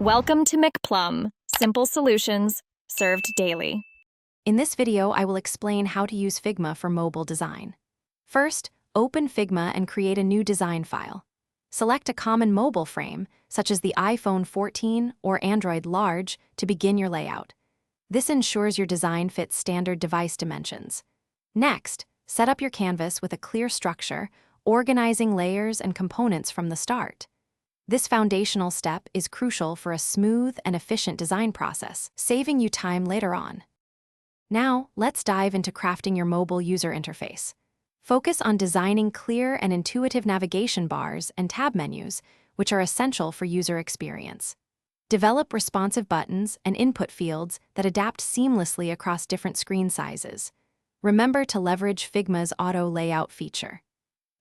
Welcome to McPlum, simple solutions served daily. In this video, I will explain how to use Figma for mobile design. First, open Figma and create a new design file. Select a common mobile frame, such as the iPhone 14 or Android Large, to begin your layout. This ensures your design fits standard device dimensions. Next, set up your canvas with a clear structure, organizing layers and components from the start. This foundational step is crucial for a smooth and efficient design process, saving you time later on. Now, let's dive into crafting your mobile user interface. Focus on designing clear and intuitive navigation bars and tab menus, which are essential for user experience. Develop responsive buttons and input fields that adapt seamlessly across different screen sizes. Remember to leverage Figma's auto layout feature.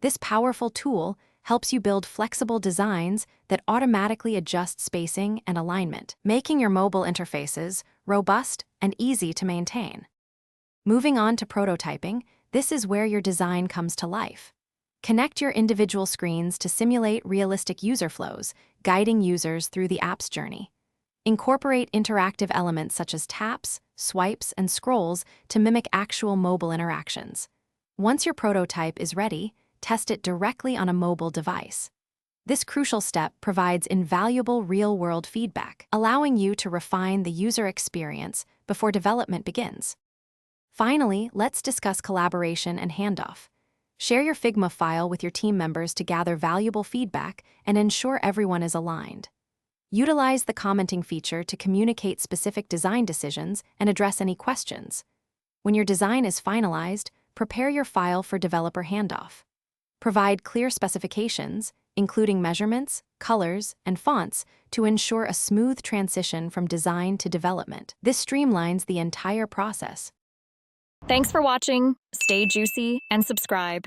This powerful tool helps you build flexible designs that automatically adjust spacing and alignment, making your mobile interfaces robust and easy to maintain. Moving on to prototyping, this is where your design comes to life. Connect your individual screens to simulate realistic user flows, guiding users through the app's journey. Incorporate interactive elements such as taps, swipes, and scrolls to mimic actual mobile interactions. Once your prototype is ready, test it directly on a mobile device. This crucial step provides invaluable real-world feedback, allowing you to refine the user experience before development begins. Finally, let's discuss collaboration and handoff. Share your Figma file with your team members to gather valuable feedback and ensure everyone is aligned. Utilize the commenting feature to communicate specific design decisions and address any questions. When your design is finalized, prepare your file for developer handoff. Provide clear specifications, including measurements, colors, and fonts, to ensure a smooth transition from design to development. This streamlines the entire process. Thanks for watching. Stay juicy and subscribe.